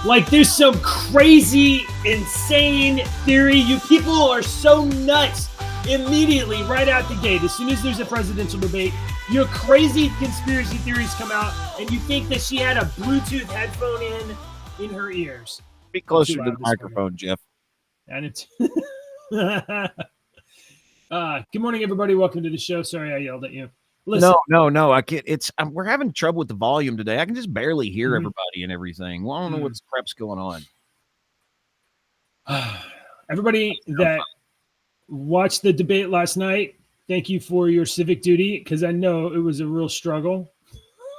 Like there's some crazy, insane theory. You people are so nuts immediately right out the gate. As soon as there's a presidential debate, your crazy conspiracy theories come out and you think that she had a Bluetooth headphone in her ears. Be closer to the microphone, Jeff. And it's good morning, everybody. Welcome to the show. Sorry I yelled at you. Listen. No. I can't. We're having trouble with the volume today. I can just barely hear everybody and everything. Well, I don't know what crap's going on. Everybody that watched the debate last night, thank you for your civic duty, because I know it was a real struggle.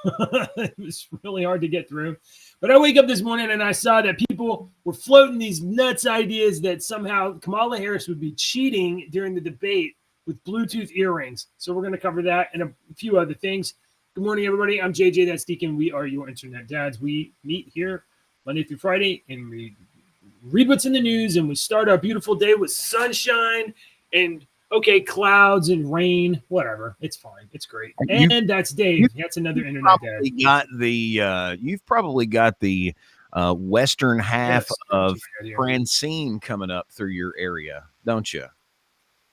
It was really hard to get through. But I wake up this morning and I saw that people were floating these nuts ideas that somehow Kamala Harris would be cheating during the debate with Bluetooth earrings. So we're going to cover that and a few other things. Good morning, everybody. I'm JJ. That's Deacon. We are your internet dads. We meet here Monday through Friday and we read what's in the news, and we start our beautiful day with sunshine and clouds and rain, whatever. It's fine. It's great. And that's Dave. That's another internet dad. You've probably got the western half of Francine coming up through your area, don't you?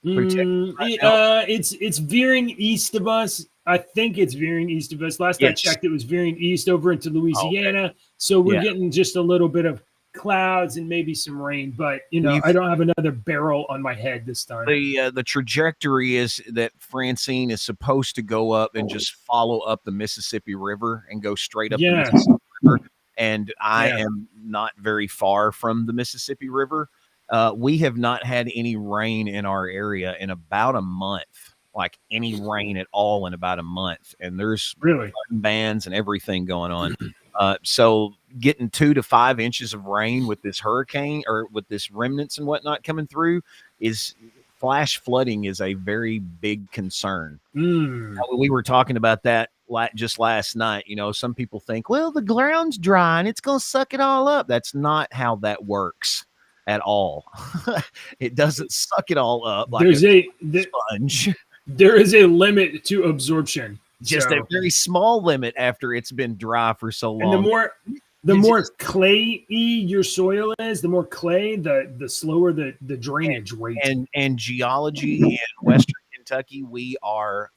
It's veering east of us. I think it's veering east of us. Last I checked, it was veering east over into Louisiana. Okay. So we're getting just a little bit of clouds and maybe some rain, but I don't have another barrel on my head this time. The trajectory is that Francine is supposed to go up and just follow up the Mississippi River and go straight up the Mississippi River. And I am not very far from the Mississippi River. We have not had any rain in our area in about a month, like any rain at all in about a month. And there's really bans and everything going on. So getting 2 to 5 inches of rain with this hurricane or with this remnants and whatnot coming through is flash flooding is a very big concern. We were talking about that just last night. Some people think, well, the ground's dry and it's going to suck it all up. That's not how that works at all. It doesn't suck it all up like a sponge. There is a limit to absorption. Just a very small limit after it's been dry for so long. And the more clayey your soil is, the more clay, the slower the drainage rate. And geology in Western Kentucky, we are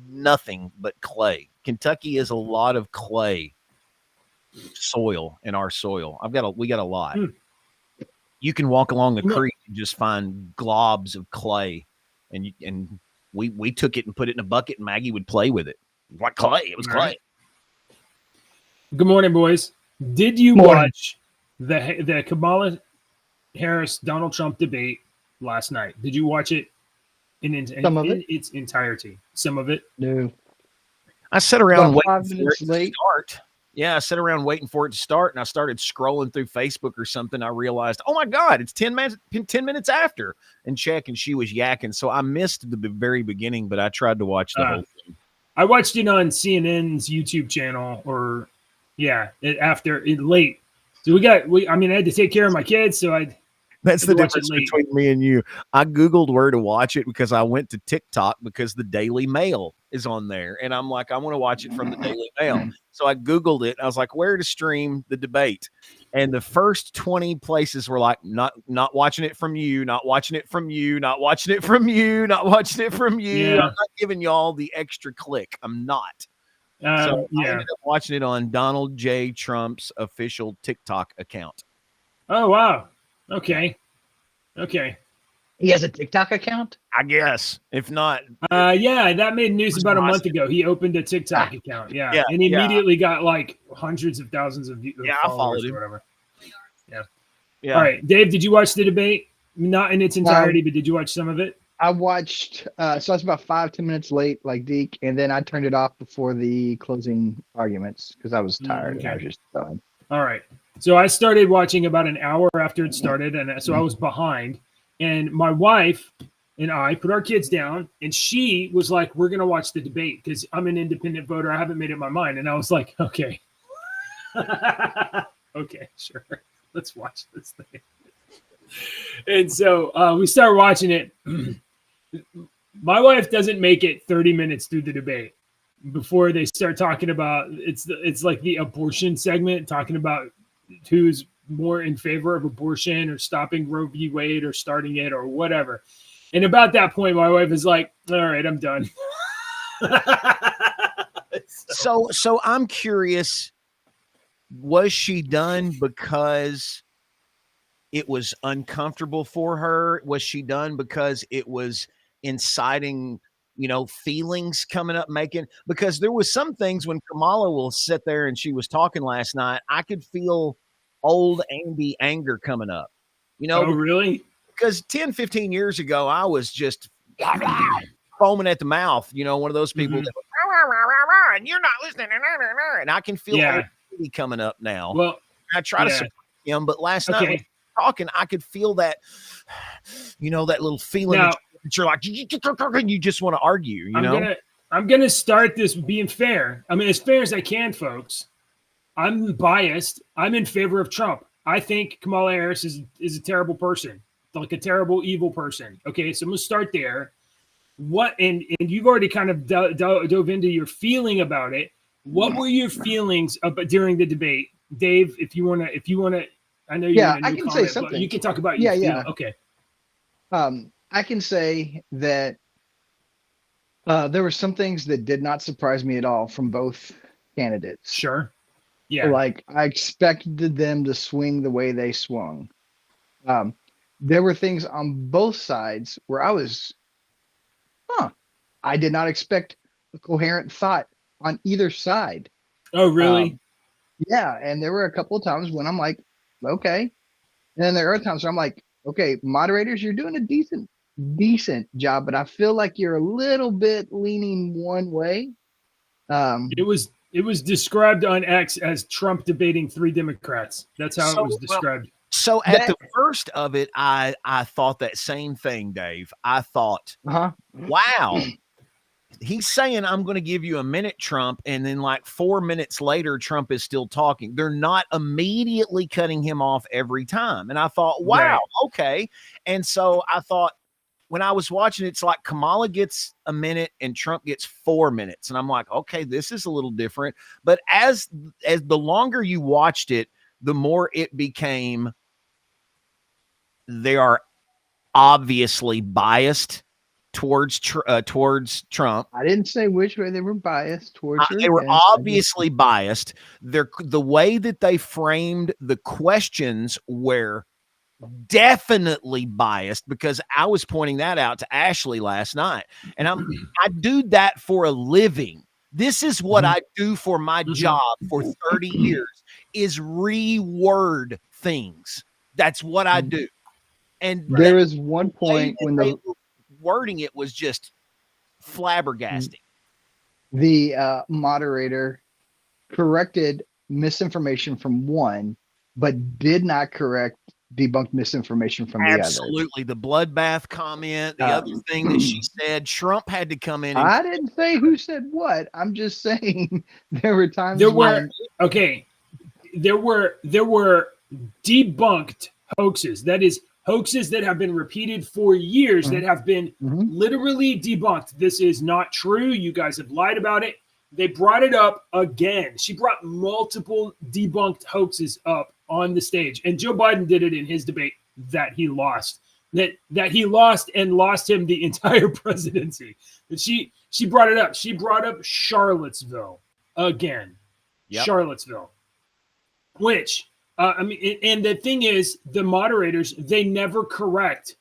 nothing but clay. Kentucky is a lot of clay soil in our soil. We got a lot. You can walk along the creek and just find globs of clay, and we took it and put it in a bucket, and Maggie would play with it. What clay? It was clay. Good morning, boys. Did you watch the Kamala Harris Donald Trump debate last night? Did you watch it in its entirety? Some of it? No. I sat around waiting for it to start. Yeah, I sat around waiting for it to start, and I started scrolling through Facebook or something. I realized, oh my God, it's 10 minutes after, and check, and she was yakking. So I missed the very beginning, but I tried to watch the whole thing. I watched it on CNN's YouTube channel, late. So I had to take care of my kids, so That's the difference between me and you. I Googled where to watch it because I went to TikTok because the Daily Mail is on there. And I'm like, I want to watch it from the Daily Mail. So I Googled it. I was like, where to stream the debate? And the first 20 places were like, not watching it from you, not watching it from you, not watching it from you, not watching it from you. Yeah. I'm not giving y'all the extra click. I'm not. So I ended up watching it on Donald J. Trump's official TikTok account. Oh, wow. Okay. He has a TikTok account? I guess. If not. That made news about a month ago. He opened a TikTok account. Yeah. And he immediately got like hundreds of thousands of followers. I followed him. Or whatever. Yeah. All right. Dave, did you watch the debate? Not in its entirety, but did you watch some of it? I watched, so I was about 5-10 minutes late, like Deke, and then I turned it off before the closing arguments because I was tired. And I was just done. All right. So I started watching about an hour after it started, and so I was behind. And my wife and I put our kids down, and she was like, we're going to watch the debate because I'm an independent voter. I haven't made up my mind. And I was like, okay. Okay, sure. Let's watch this thing. And so we start watching it. My wife doesn't make it 30 minutes through the debate before they start talking about it's like the abortion segment, talking about who's more in favor of abortion or stopping Roe v. Wade or starting it or whatever. And about that point, my wife is like, all right, I'm done. So I'm curious, was she done because it was uncomfortable for her? Was she done because it was inciting, feelings coming up, because there was some things when Kamala will sit there and she was talking last night, I could feel old Andy anger coming up, Oh, really? Because 10, 15 years ago, I was just foaming at the mouth, one of those people that and you're not listening, and I can feel Andy coming up now. Well, I try to support him, but last night when we were talking, I could feel that, that little feeling that you're like, you just want to argue, I'm gonna start this being fair. I mean, as fair as I can, folks. I'm biased. I'm in favor of Trump. I think Kamala Harris is a terrible person, like a terrible, evil person. Okay, so I'm gonna start there. What and you've already kind of dove into your feeling about it. What were your feelings about during the debate, Dave? If you wanna, I know you're I can say something. You can talk about your feeling. Okay. I can say that there were some things that did not surprise me at all from both candidates. Sure. Yeah. Like I expected them to swing the way they swung. There were things on both sides where I was, I did not expect a coherent thought on either side. Oh, really? Yeah. And there were a couple of times when I'm like, okay. And then there are times where I'm like, okay, moderators, you're doing a decent job, but I feel like you're a little bit leaning one way. It was described on X as Trump debating 3 Democrats. That's how it was described. So at the first of it, I thought that same thing, Dave. I thought, wow, he's saying I'm going to give you a minute, Trump, and then like 4 minutes later, Trump is still talking. They're not immediately cutting him off every time. And I thought, wow, okay. And so I thought, when I was watching, it's like Kamala gets a minute and Trump gets 4 minutes. And I'm like, okay, this is a little different. But as the longer you watched it, the more it became, they are obviously biased towards Trump. I didn't say which way they were biased towards. They were obviously biased. The way that they framed the questions were definitely biased, because I was pointing that out to Ashley last night, and I do that for a living. This is what I do for my job for 30 years is reword things. That's what I do. And there is one point when the wording it was just flabbergasting. The moderator corrected misinformation from one, but did not correct debunked misinformation from the other. Absolutely. The bloodbath comment, the other thing that she said, Trump had to come in. I didn't say who said what. I'm just saying there were times there were debunked hoaxes. That is hoaxes that have been repeated for years that have been literally debunked. This is not true. You guys have lied about it. They brought it up again. She brought multiple debunked hoaxes up on the stage, and Joe Biden did it in his debate that he lost. That he lost and lost him the entire presidency. But she brought it up. She brought up Charlottesville again. Yep. Charlottesville, which and the thing is, the moderators they never correct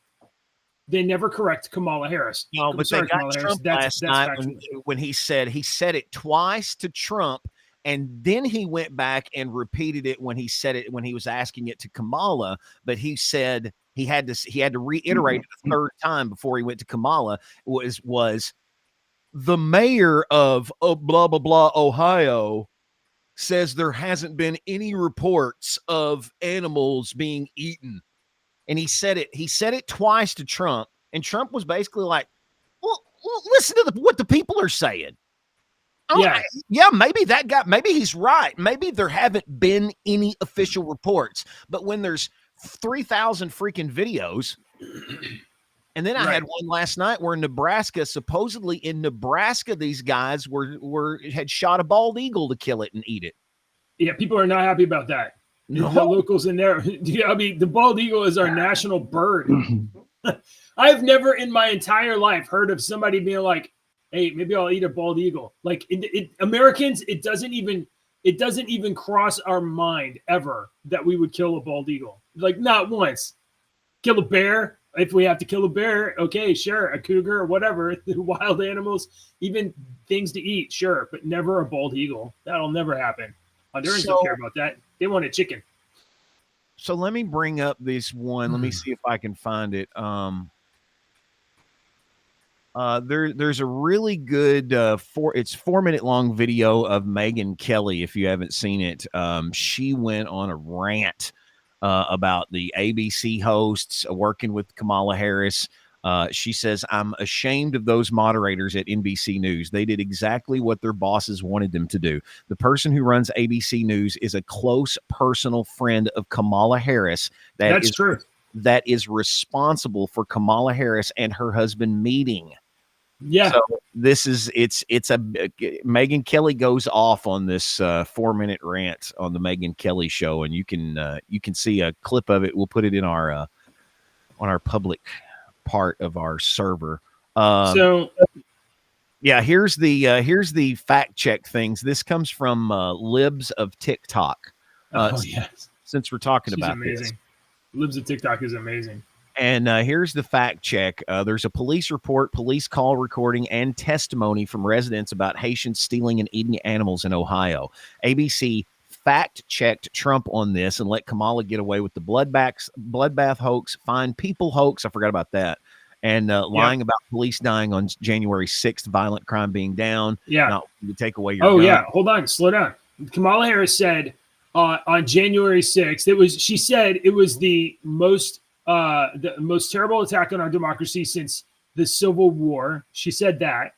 Kamala Harris. No, but they got Trump last night when he said it twice to Trump, and then he went back and repeated it when he said it when he was asking it to Kamala. But he said he had to reiterate it a third time before he went to Kamala. Was the mayor of blah blah blah Ohio says there hasn't been any reports of animals being eaten. And he said it twice to Trump, and Trump was basically like, well listen to what the people are saying. Yeah, maybe that guy, maybe he's right. Maybe there haven't been any official reports, but when there's 3,000 freaking videos, and then I had one last night where supposedly in Nebraska, these guys had shot a bald eagle to kill it and eat it. Yeah, people are not happy about that. The locals in there. I mean, the bald eagle is our national bird. I've never in my entire life heard of somebody being like, hey, maybe I'll eat a bald eagle. Like Americans, it doesn't even cross our mind ever that we would kill a bald eagle. Like not once. Kill a bear. If we have to kill a bear, okay, sure. A cougar or whatever, wild animals, even things to eat, sure, but never a bald eagle. That'll never happen. Hondurans don't care about that. They want a chicken. So let me bring up this one. Let me see if I can find it. There's a really good 4-minute long video of Megyn Kelly. If you haven't seen it, she went on a rant about the ABC hosts working with Kamala Harris. She says, I'm ashamed of those moderators at NBC News. They did exactly what their bosses wanted them to do. The person who runs ABC News is a close personal friend of Kamala Harris. That's true. That is responsible for Kamala Harris and her husband meeting. Yeah. So this is Megyn Kelly goes off on this 4-minute rant on the Megyn Kelly show, and you can see a clip of it. We'll put it in our on our public part of our server. Here's the fact check things. This comes from Libs of TikTok. Yes. Since we're talking She's about amazing. this. Libs of TikTok is amazing. And here's the fact check. There's a police report, police call recording, and testimony from residents about Haitians stealing and eating animals in Ohio. ABC fact-checked Trump on this and let Kamala get away with the bloodbath hoax, fine people hoax. I forgot about that. And lying about police dying on January 6th, violent crime being down. Yeah. Not to take away your gun. Yeah. Hold on. Slow down. Kamala Harris said on January 6th, she said it was the most terrible attack on our democracy since the Civil War. She said that.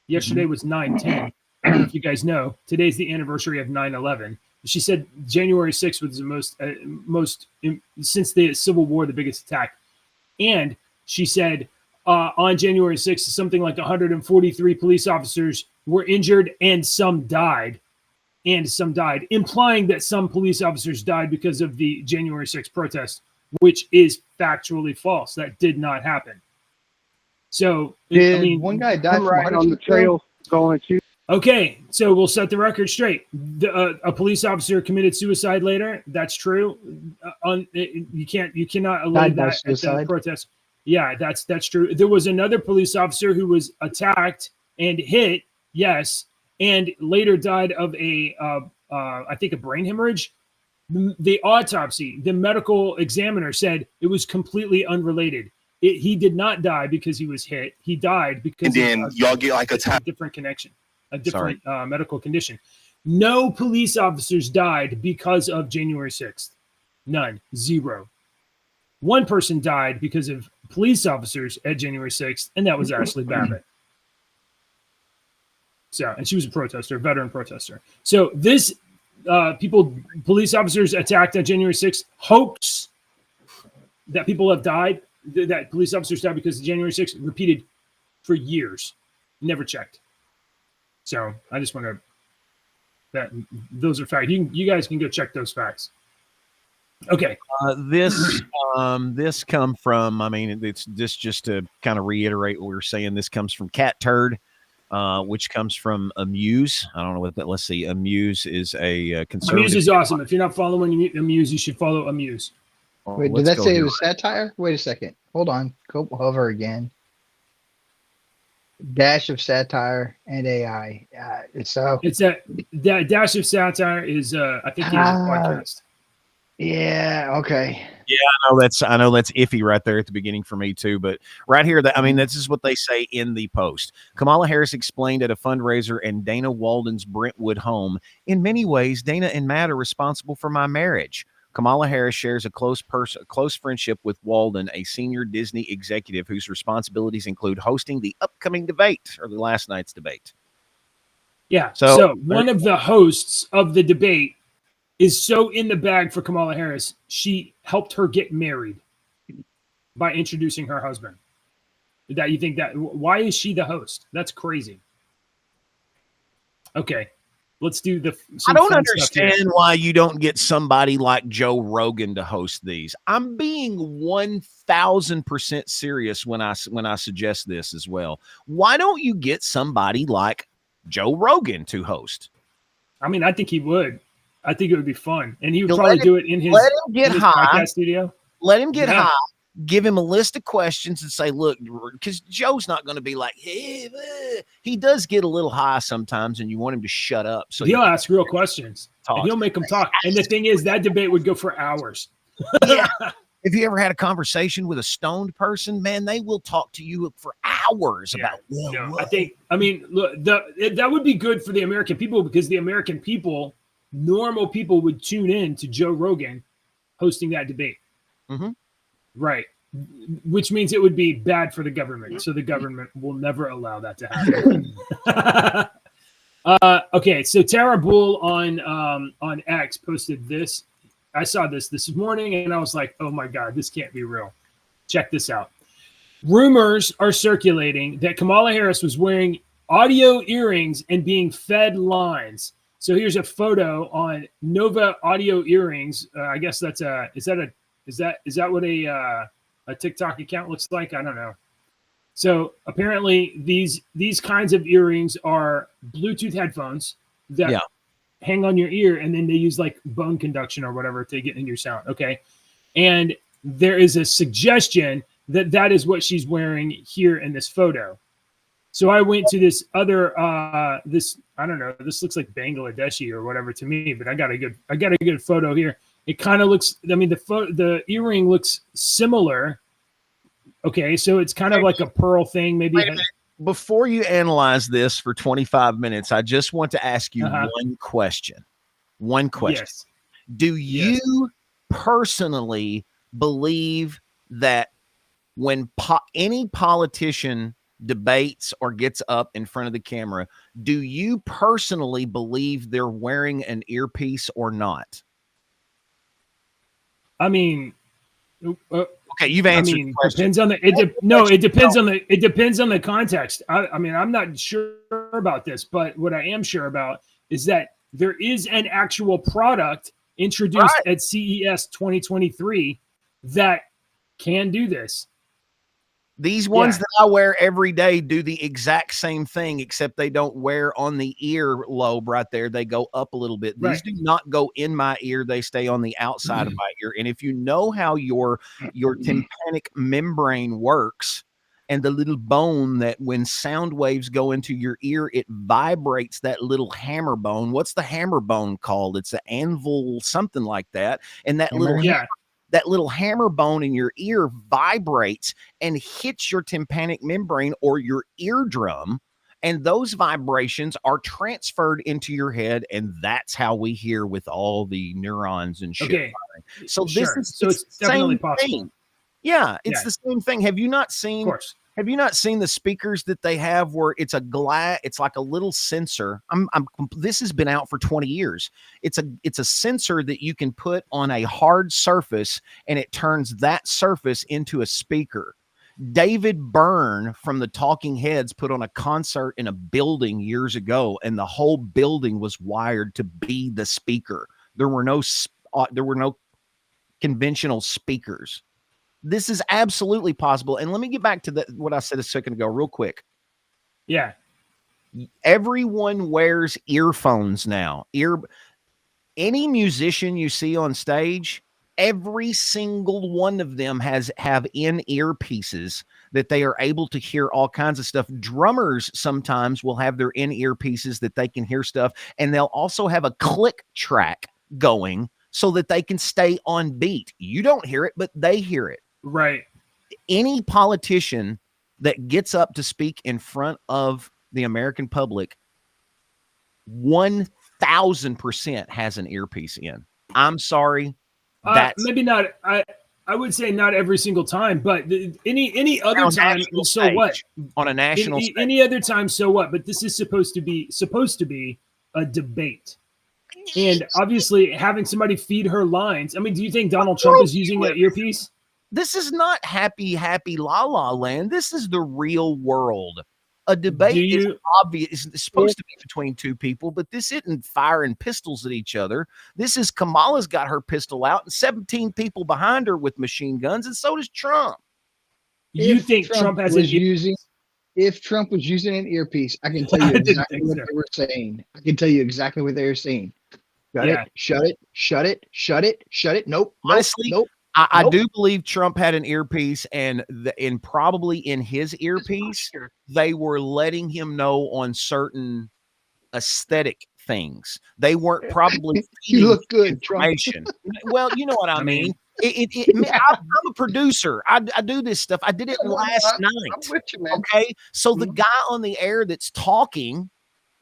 Yesterday was 9/10. I don't know if you guys know. Today's the anniversary of 9/11. She said January 6th was the most since the Civil War, the biggest attack. And she said on January 6th, something like 143 police officers were injured and some died. Implying that some police officers died because of the January 6th protest, which is factually false. That did not happen. So, one guy died right on the trail going to. Okay, so we'll set the record straight. A police officer committed suicide later. That's true. You cannot allege that at the protest. Yeah, that's true. There was another police officer who was attacked and hit. Yes, and later died of I think a brain hemorrhage. The autopsy, the medical examiner said it was completely unrelated. He did not die because he was hit. He died because y'all get like a different connection, a different medical condition. No police officers died because of January 6th. None. Zero. One person died because of police officers at January 6th, and that was Ashley Babbitt. So, and she was a protester, veteran protester. So this police officers attacked on January 6th, hoax that people have died, that police officers died because of January 6th, repeated for years, never checked. So I just want to, those are facts. You guys can go check those facts. Okay. This come from, it's this just to kind of reiterate what we were saying. This comes from Cat Turd. Which comes from Amuse. I don't know what that. Let's see. Amuse is a conservative. Amuse is awesome. If you're not following Amuse, you should follow Amuse. Wait, did that say it was satire? Wait a second. Hold on. Go hover again. Dash of satire and AI. It's that dash of satire is I think he has a podcast. Yeah. Okay. Yeah, I know that's iffy right there at the beginning for me too. But right here, this is what they say in the post. Kamala Harris explained at a fundraiser in Dana Walden's Brentwood home. In many ways, Dana and Matt are responsible for my marriage. Kamala Harris shares a close friendship with Walden, a senior Disney executive whose responsibilities include hosting the upcoming debate or the last night's debate. Yeah. So one of the hosts of the debate is so in the bag for Kamala Harris, she helped her get married by introducing her husband. That you think that, why is she the host? That's crazy. Okay. let's do I some don't fun stuff here. understand why you don't get somebody like Joe Rogan to host these. I'm being 1000% serious when I suggest this as well. Why don't you get somebody like Joe Rogan to host? I mean, I think he would. I think it would be fun, and he would You probably let do it in his, let him get in his high. podcast studio. Let him get Yeah. high. Give him a list of questions and say, look, because Joe's not going to be like, hey, he does get a little high sometimes, and you want him to shut up. So He'll ask real questions, talk. and he'll make them talk. And the thing is, that debate would go for hours. Yeah. If you ever had a conversation with a stoned person, man, they will talk to you for hours about. No, I mean, look, that would be good for the American people, because the American people, normal people, would tune in to Joe Rogan hosting that debate. Mm-hmm. Right. Which means it would be bad for the government. So the government will never allow that to happen. Okay. So Tara Bull on X posted this. I saw this morning and I was like, oh my God, this can't be real. Check this out. Rumors are circulating that Kamala Harris was wearing audio earrings and being fed lines. So here's a photo on Nova audio earrings. I guess that's is that what a TikTok account looks like? I don't know. So apparently these kinds of earrings are Bluetooth headphones that hang on your ear, and then they use like bone conduction or whatever to get in your sound. Okay. And there is a suggestion that is what she's wearing here in this photo. So I went to this other this, I don't know, this looks like Bangladeshi or whatever to me, but I got a good photo here. It kind of looks, I mean, the earring looks similar. Okay, so it's kind of like a pearl thing, maybe. Before you analyze this for 25 minutes, I just want to ask you one question. One question. Yes. Do you personally believe that when any politician debates or gets up in front of the camera, do you personally believe they're wearing an earpiece or not? I mean, okay, you've answered. I mean, depends on it depends on the context. I mean, I'm not sure about this, but what I am sure about is that there is an actual product introduced at CES 2023 that can do this. These ones that I wear every day do the exact same thing, except they don't wear on the ear lobe right there. They go up a little bit. These do not go in my ear. They stay on the outside of my ear. And if you know how your tympanic membrane works, and the little bone that when sound waves go into your ear, it vibrates that little hammer bone. What's the hammer bone called? It's an anvil, something like that. And that little hammer bone in your ear vibrates and hits your tympanic membrane or your eardrum. And those vibrations are transferred into your head. And that's how we hear with all the neurons and shit. Okay. So it's definitely possible. Yeah, it's the same thing. Have you not seen? Of course. Have you not seen the speakers that they have where it's it's like a little sensor? This has been out for 20 years. It's a sensor that you can put on a hard surface, and it turns that surface into a speaker. David Byrne from the Talking Heads put on a concert in a building years ago, and the whole building was wired to be the speaker. There were no conventional speakers. This is absolutely possible. And let me get back to what I said a second ago real quick. Yeah. Everyone wears earphones now. Any musician you see on stage, every single one of them have in-ear pieces that they are able to hear all kinds of stuff. Drummers sometimes will have their in-ear pieces that they can hear stuff. And they'll also have a click track going so that they can stay on beat. You don't hear it, but they hear it. Right. Any politician that gets up to speak in front of the American public, 1000% has an earpiece in. I'm sorry. Maybe not. I would say not every single time, but any other time, so what? On a national stage. Any other time, so what? But this is supposed to be a debate. And obviously having somebody feed her lines. I mean, do you think Donald Trump is using that earpiece? This is not happy la la land. This is the real world. A debate is you- obvious. It's supposed to be between two people, but this isn't firing pistols at each other. This is Kamala's got her pistol out and 17 people behind her with machine guns, and so does Trump. You If think Trump has was using? If Trump was using an earpiece, I can tell you I didn't exactly think what so. they were saying. I can tell you exactly what they were saying. Shut Yeah. it, shut it, shut it, shut it, shut it. Nope. Honestly, nope. I Nope. do believe Trump had an earpiece, and probably in his earpiece, they were letting him know on certain aesthetic things. They weren't probably You feeding look good, Trump. information. Well, you know what I I mean. mean- I'm a producer. I do this stuff. I did it last I'm night. with you, man. Okay, so the Mhm. guy on the air that's talking,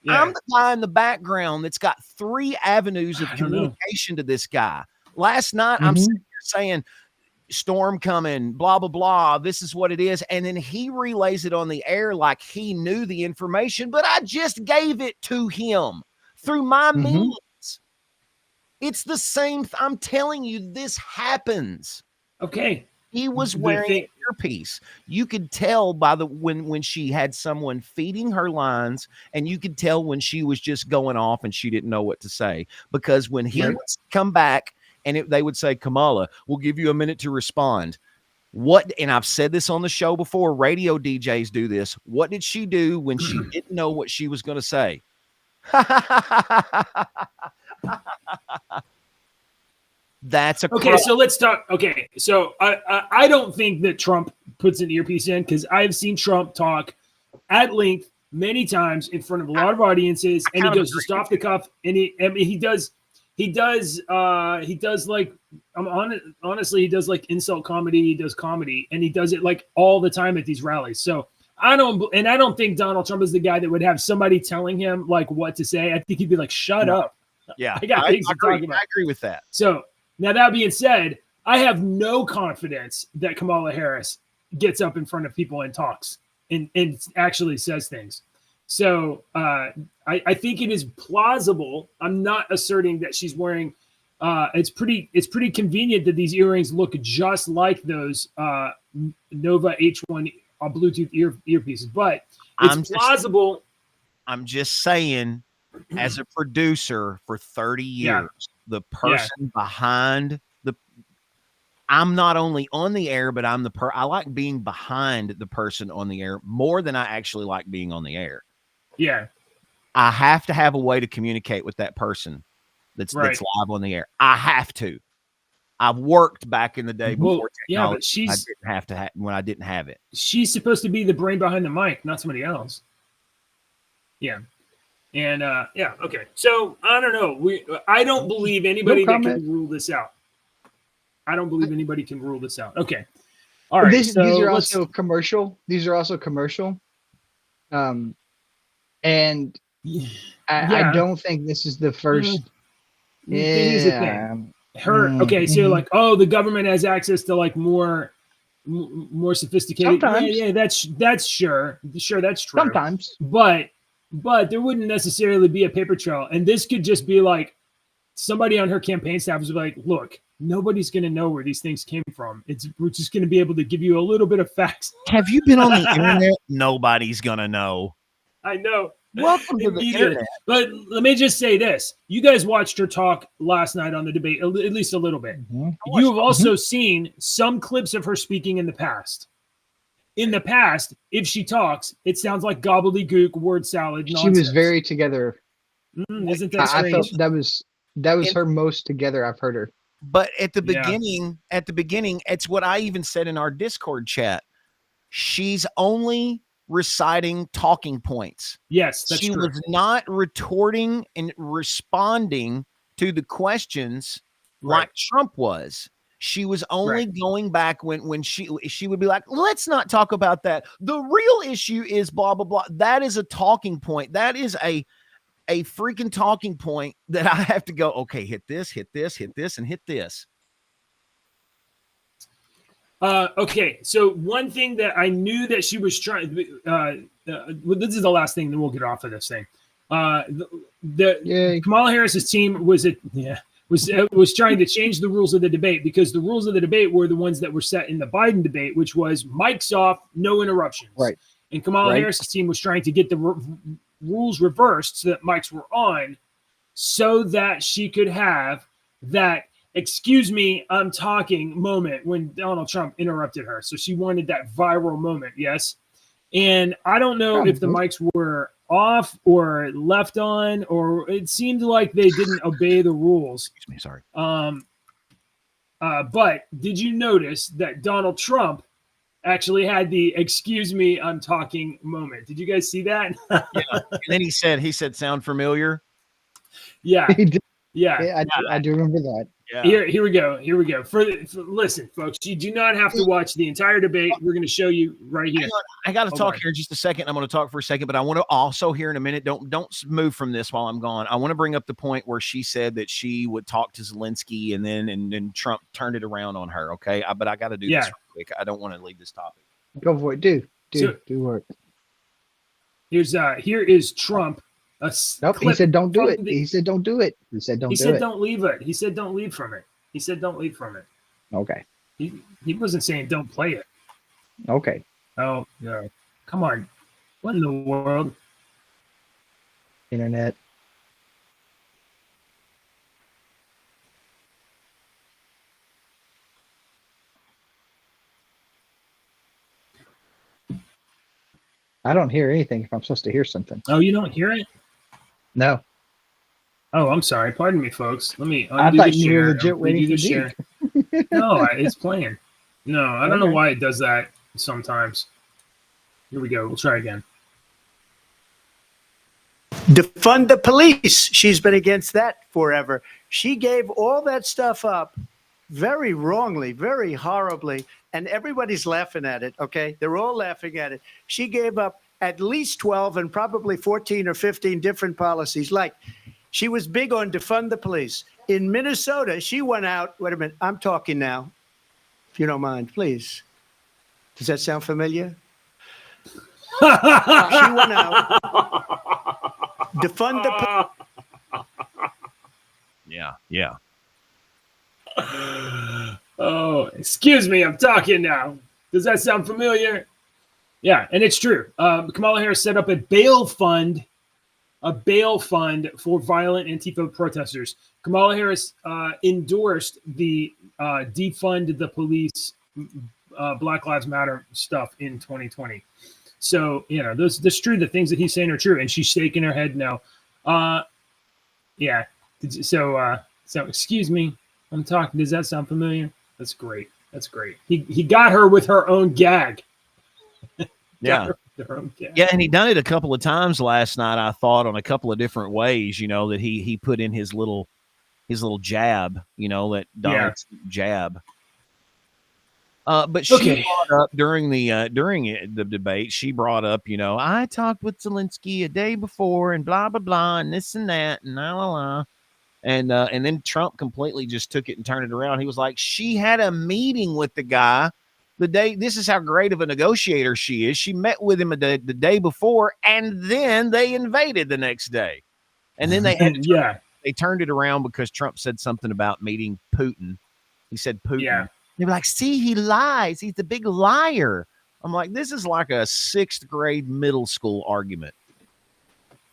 Yeah. I'm the guy in the background that's got 3 avenues of I don't know. communication to this guy. Last night, I'm Mhm. sitting here saying, storm coming, blah, blah, blah. This is what it is. And then he relays it on the air like he knew the information, but I just gave it to him through my Mhm. means. It's the same. I'm telling you, this happens. Okay. He was The wearing thing- an earpiece. You could tell by the when she had someone feeding her lines, and you could tell when she was just going off and she didn't know what to say. Because when he Right. would come back and they would say, Kamala, we'll give you a minute to respond. What, and I've said this on the show before, radio DJs do this. What did she do when she didn't know what she was going to say? That's a Okay, crock. so let's talk. Okay, so I don't think that Trump puts an earpiece in because I've seen Trump talk at length many times in front of a lot of audiences, and he kind of goes just off the cuff, and he does like honestly he does like insult comedy, he does comedy, and he does it like all the time at these rallies. So I don't think Donald Trump is the guy that would have somebody telling him like what to say. I think he'd be like, "Shut up." Yeah, I got things to agree. talk about. I agree with that. So now that being said, I have no confidence that Kamala Harris gets up in front of people and talks and actually says things. So I think it is plausible. I'm not asserting that she's wearing. It's pretty convenient that these earrings look just like those Nova H1 Bluetooth earpieces, but it's plausible. I'm just saying, as a producer for 30 years, the person behind I'm not only on the air, but I like being behind the person on the air more than I actually like being on the air. Yeah. I have to have a way to communicate with that person that's live on the air. I have to. I've worked back in the day before technology. But she's I didn't have to when I didn't have it. She's supposed to be the brain behind the mic, not somebody else. Yeah. And okay. So I don't know. I don't believe anybody that can rule this out. I don't believe anybody can rule this out. Okay. All right. These are also commercial. These are also commercial. And I don't think this is the first. Here's the thing. Okay, so you're like, oh, the government has access to like more sophisticated. Sometimes. Yeah, that's sure, that's true. Sometimes, but there wouldn't necessarily be a paper trail, and this could just be like somebody on her campaign staff was like, look, nobody's going to know where these things came from. We're just going to be able to give you a little bit of facts. Have you been on the internet? Nobody's going to know. I know. Welcome to the internet. But let me just say this. You guys watched her talk last night on the debate, at least a little bit. Mm-hmm. You have also seen some clips of her speaking in the past. In the past, if she talks, it sounds like gobbledygook, word salad nonsense. She was very together. Isn't that strange? I felt that was her most together I've heard her. But at the beginning, it's what I even said in our Discord chat. She's only reciting talking points. Yes, that's she true. was not retorting and responding to the questions like Trump was. She was only going back when she would be like, let's not talk about that. The real issue is blah, blah, blah. That is a talking point. That is a freaking talking point that I have to go, okay, hit this, hit this, hit this, and hit this. Okay, so one thing that I knew that she was trying. This is the last thing, then we'll get off of this thing. Kamala Harris's team was trying to change the rules of the debate because the rules of the debate were the ones that were set in the Biden debate, which was mics off, no interruptions. Right. And Kamala Right. Harris's team was trying to get the rules reversed so that mics were on so that she could have that "excuse me, I'm talking" moment when Donald Trump interrupted her. So she wanted that viral moment, yes. And I don't know if the mics were off or left on, or it seemed like they didn't obey the rules. Excuse me, sorry. But did you notice that Donald Trump actually had the "excuse me, I'm talking" moment? Did you guys see that? Yeah. And then he said, "Sound familiar?" Yeah. He did. Yeah. Yeah, I do remember that. Yeah. Here we go. Listen, folks, you do not have to watch the entire debate. We're going to show you right here. I got to Hold talk on. here in just a second. I'm going to talk for a second, but I want to also here in a minute. Don't move from this while I'm gone. I want to bring up the point where she said that she would talk to Zelensky, and then Trump turned it around on her. Okay, but I got to do this real quick. I don't want to leave this topic. Go for it. Do So- work. Here is Trump. Nope. He said don't do it. He said don't do it. He said don't He do said it. don't leave it. He said don't leave from it. He said don't leave from it. Okay. He wasn't saying don't play it. Okay. Oh no! Come on, what in the world? Internet. I don't hear anything if I'm supposed to hear something. Oh, you don't hear it? No. Oh, I'm sorry. Pardon me, folks. Let me. I undo thought the you were share. legit waiting Redo the for share. No, it's playing. No, I don't know Okay. why it does that sometimes. Here we go. We'll try again. Defund the police. She's been against that forever. She gave all that stuff up very wrongly, very horribly, and everybody's laughing at it, okay? They're all laughing at it. She gave up at least 12 and probably 14 or 15 different policies. Like, she was big on defund the police. In Minnesota, she went out. Wait a minute. I'm talking now, if you don't mind, please. Does that sound familiar? She went out. Defund the police. Yeah. Oh, excuse me, I'm talking now. Does that sound familiar? Yeah, and it's true. Kamala Harris set up a bail fund for violent Antifa protesters. Kamala Harris endorsed the defund the police, Black Lives Matter stuff in 2020. So, that's true. The things that he's saying are true, and she's shaking her head no. Yeah. So excuse me, I'm talking. Does that sound familiar? That's great. That's great. He got her with her own gag. Yeah. Her own gag. Yeah, and he done it a couple of times last night, I thought, on a couple of different ways, that he put in his little jab, that Donald's jab. But she brought up during the debate, she brought up, I talked with Zelensky a day before and blah, blah, blah, and this and that and la, la, la. And then Trump completely just took it and turned it around. He was like, she had a meeting with the guy the day. This is how great of a negotiator she is. She met with him the day before, and then they invaded the next day. And then they had they turned it around because Trump said something about meeting Putin. He said Putin. Yeah. They were like, see, he lies. He's a big liar. I'm like, this is like a 6th grade middle school argument.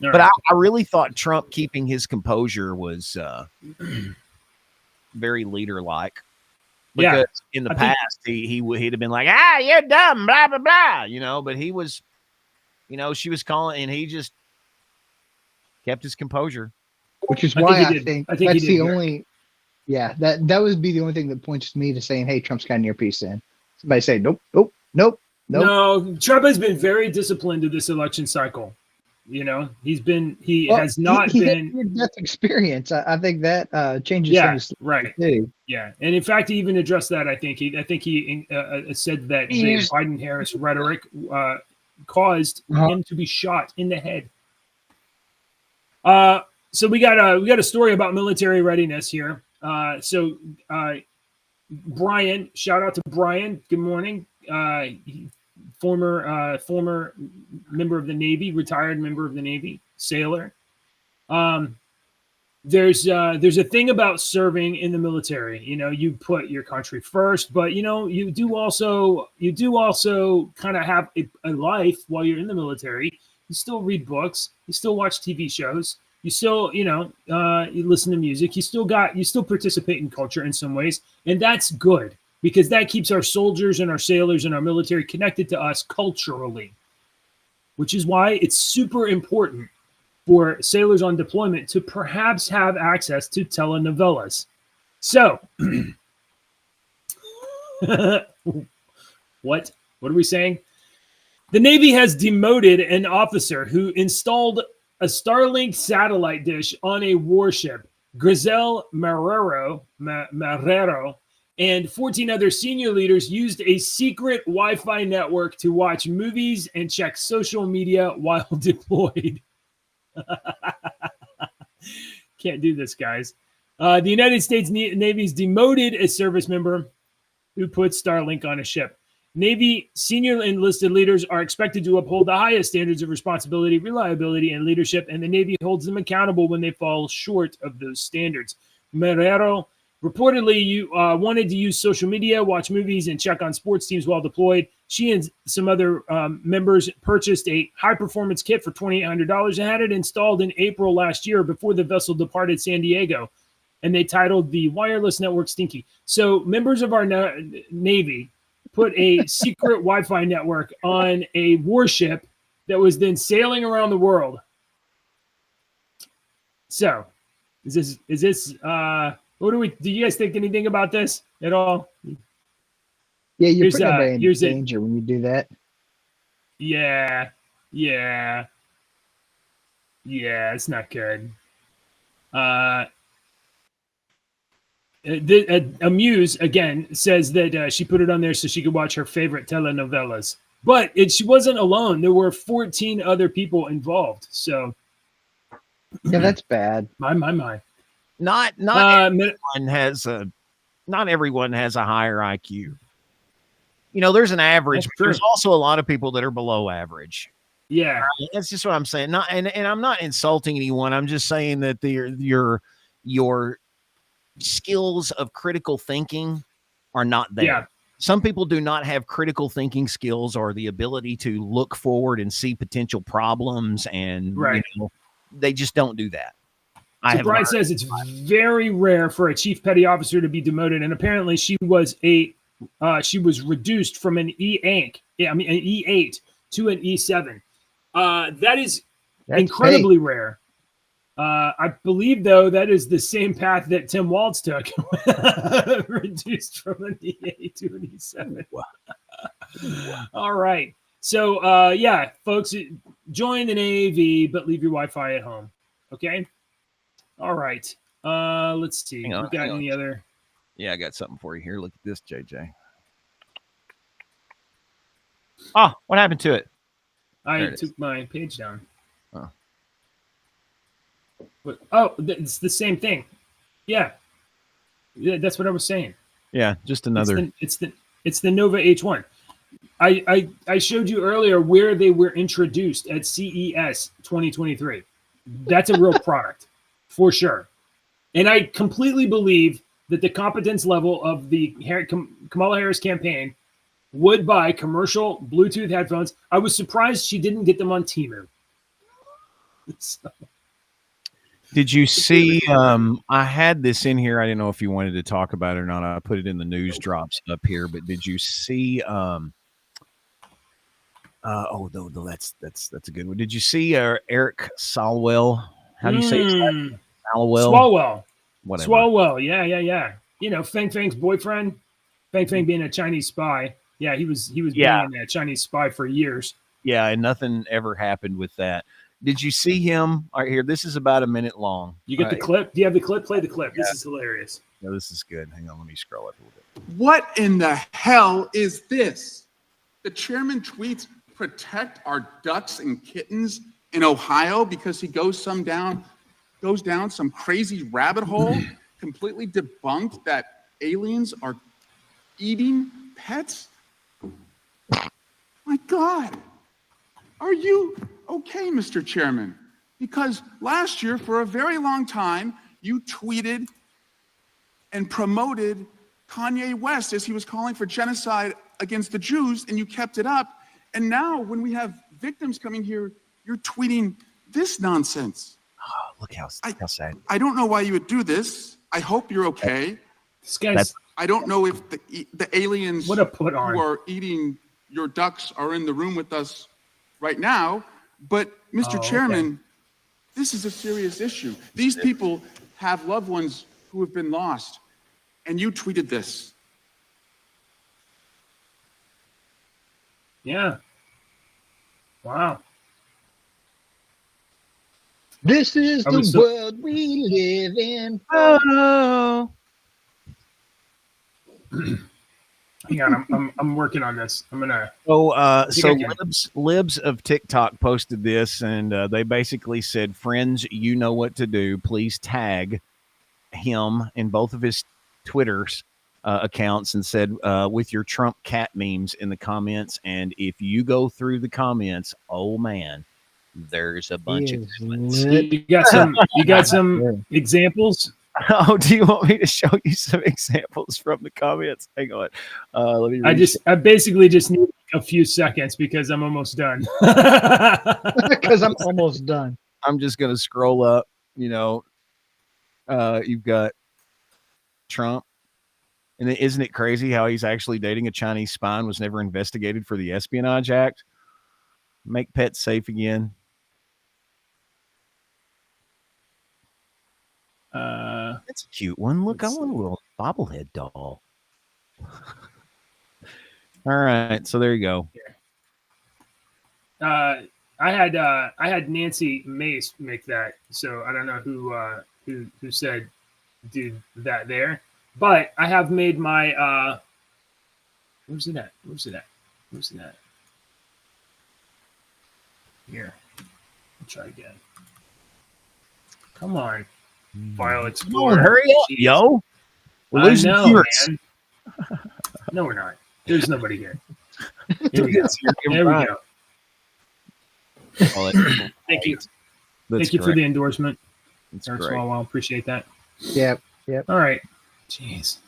But I really thought Trump keeping his composure was very leader-like. Because in the past, he'd have been like, you're dumb, blah, blah, blah, but he was, she was calling, and he just kept his composure. Which is why I think that's the only, that would be the only thing that points me to saying, hey, Trump's got an earpiece in. Somebody say, nope. No, Trump has been very disciplined in this election cycle. He has not been death experience. I think that changes things. Right. Too. Yeah, and in fact, he even addressed that. I think he said that the Biden-Harris rhetoric caused him to be shot in the head. So we got a story about military readiness here. Brian, shout out to Brian. Good morning. Former member of the Navy, retired member of the Navy, sailor. there's a thing about serving in the military. You know, you put your country first, but you know, you do also kind of have a life while you're in the military. You still read books, you still watch TV shows, you still, you know, you listen to music, you still participate in culture in some ways, and that's good because that keeps our soldiers and our sailors and our military connected to us culturally, which is why it's super important for sailors on deployment to perhaps have access to telenovelas. So, what are we saying? The Navy has demoted an officer who installed a Starlink satellite dish on a warship. Grisel Marrero, and 14 other senior leaders used a secret Wi-Fi network to watch movies and check social media while deployed. Can't do this, guys. The United States Navy's demoted a service member who put Starlink on a ship. Navy senior enlisted leaders are expected to uphold the highest standards of responsibility, reliability, and leadership, and the Navy holds them accountable when they fall short of those standards. Marrero reportedly wanted to use social media, watch movies, and check on sports teams while deployed. She and some other members purchased a high-performance kit for $2,800 and had it installed in April last year before the vessel departed San Diego, and they titled the wireless network Stinky. So members of our Navy put a secret Wi-Fi network on a warship that was then sailing around the world. So, is this do you guys think anything about this at all? Yeah, you're putting everybody in danger when you do that. Yeah, it's not good. Amuse again says that she put it on there so she could watch her favorite telenovelas, but she wasn't alone. There were 14 other people involved. So yeah, that's bad. My. Not everyone has a higher IQ. You know, there's an average, but there's also a lot of people that are below average. Yeah, that's just what I'm saying. And I'm not insulting anyone. I'm just saying that your skills of critical thinking are not there. Yeah. Some people do not have critical thinking skills or the ability to look forward and see potential problems, and you know, they just don't do that. So Brian says it's very rare for a chief petty officer to be demoted, and apparently she was reduced from an an E8 to an E7. That's incredibly rare. I believe, though, that is the same path that Tim Waltz took, reduced from an E8 to an E7. Wow. All right. So, yeah, folks, join the Navy, but leave your Wi-Fi at home. Okay? All right. Let's see. We got any other? Yeah, I got something for you here. Look at this, JJ. Oh, what happened to it? I took my page down. Oh, it's the same thing. Yeah, that's what I was saying. Yeah, just another. It's the Nova H1. I showed you earlier where they were introduced at CES 2023. That's a real product for sure, and I completely believe that the competence level of the Kamala Harris campaign would buy commercial Bluetooth headphones. I was surprised she didn't get them on Temu. Did you see? I had this in here. I didn't know if you wanted to talk about it or not. I put it in the news drops up here. But did you see? That's a good one. Did you see Eric Swalwell? How do you say it? Swalwell. Whatever. Swalwell. Yeah. You know, Feng Feng's boyfriend. Feng Feng being a Chinese spy. Yeah, he was being a Chinese spy for years. Yeah, and nothing ever happened with that. Did you see him? All right, here. This is about a minute long. You get the clip? Do you have the clip? Play the clip. Yeah. This is hilarious. No, this is good. Hang on, let me scroll up a little bit. What in the hell is this? The chairman tweets, "Protect our ducks and kittens in Ohio," because he goes down some crazy rabbit hole, completely debunked that aliens are eating pets. My God. Are you okay, Mr. Chairman? Because last year, for a very long time, you tweeted and promoted Kanye West as he was calling for genocide against the Jews, and you kept it up. And now when we have victims coming here, you're tweeting this nonsense. Oh, look how sad. I don't know why you would do this. I hope you're okay. This guy's I don't know if the aliens what a put on. who are eating your ducks are in the room with us right now, but Mr. Chairman, this is a serious issue. These people have loved ones who have been lost, and you tweeted this. Yeah. Wow. This is Are we the still- world we live in. Oh. Hang on, I'm working on this. I'm gonna. So I can. libs of TikTok posted this, and they basically said, "Friends, you know what to do. Please tag him in both of his Twitter's accounts," and said, "with your Trump cat memes in the comments." And if you go through the comments, oh man, there's a bunch of good ones. You got some examples. Oh, do you want me to show you some examples from the comments? Hang on. Let me read. I basically just need a few seconds because I'm almost done. Because I'm almost done. I'm just going to scroll up. You know, you've got Trump. And isn't it crazy how he's actually dating a Chinese spy and was never investigated for the Espionage Act? Make pets safe again. That's a cute one. Look, I want a little bobblehead doll. All right, so there you go. I had Nancy Mace make that, so I don't know who said do that there, but I have made my where's it at? Here, I'll try again. Come on, File Explorer. Hurry up, Jeez. yo. We're I losing know, viewers. man. No, we're not. There's nobody here. Here we go. There we go. Oh, that's- Thank you. that's Thank you for correct. the endorsement. That's Eric great. Swalwell. Appreciate that. Yep. All right. Jeez.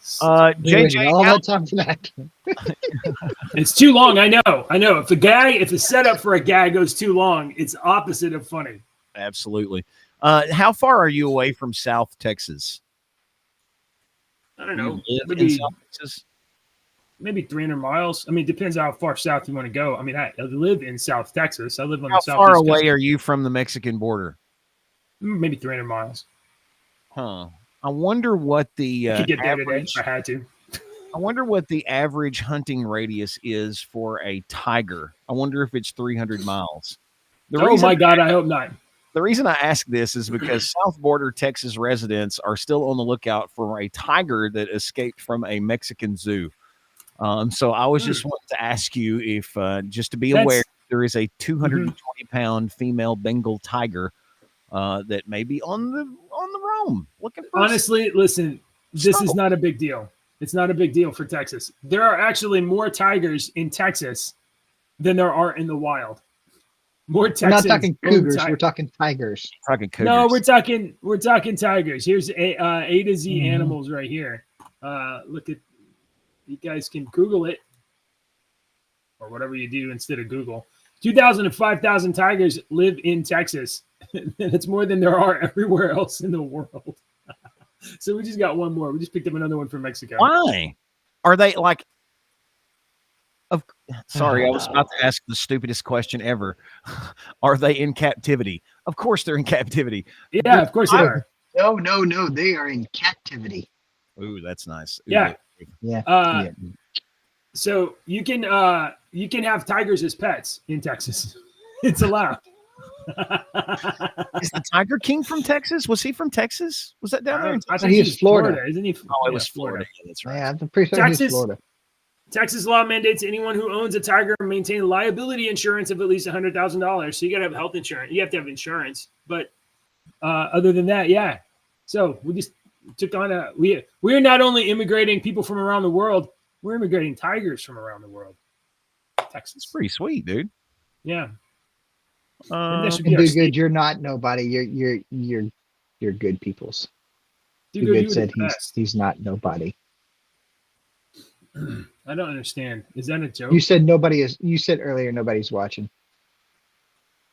We waited JJ, all how- that time for that. It's too long. I know. If the setup for a gag goes too long, it's opposite of funny. absolutely. How far are you away from South Texas? I don't You know. live in South Texas? Maybe 300 miles. I mean, it depends how far south you want to go. I mean, I live in South Texas. I live on How the southeast far coast. away are you from the Mexican border? Maybe 300 miles. Huh. I wonder what the I could get there today average. if I had to. I wonder what the average hunting radius is for a tiger. I wonder if it's 300 miles. Oh my God, I hope not. The reason I ask this is because South Border Texas residents are still on the lookout for a tiger that escaped from a Mexican zoo. So I was just wanting to ask you if, just to be That's- aware, there is a 220-pound female Bengal tiger that may be on the roam looking for. Honestly, listen, this is not a big deal. It's not a big deal for Texas. There are actually more tigers in Texas than there are in the wild. More We're not Texans. talking own cougars. tigers. We're talking tigers. Talking cougars. No, we're talking tigers. Here's A to Z animals right here. Look at, you guys can Google it or whatever you do instead of Google. 2,000 to 5,000 tigers live in Texas. That's more than there are everywhere else in the world. So we just got one more. We just picked up another one from Mexico. Why are they like? Sorry, I was about to ask the stupidest question ever. Are they in captivity? Of course, they're in captivity. Yeah, of course they are. No. They are in captivity. Ooh, that's nice. Ooh, Yeah. Yeah. So you can have tigers as pets in Texas. It's allowed. Is the Tiger King from Texas? Was he from Texas? Was that down there? In I Texas? think He's he's Florida. Florida, isn't he? Oh, it Yeah, was Florida. Yeah, that's right. Yeah, I'm pretty sure he's Texas- Florida. Texas law mandates anyone who owns a tiger maintain liability insurance of at least $100,000. So you got to have health insurance. You have to have insurance. But other than that, yeah. So we just took on we are not only immigrating people from around the world, we're immigrating tigers from around the world. It's Texas. pretty sweet, dude. Yeah. And that should And be our do state. good. You're not nobody. You're good peoples. Dude, Too you Good were said the best. he's not nobody. I don't understand. Is that a joke? You said nobody is. You said earlier nobody's watching.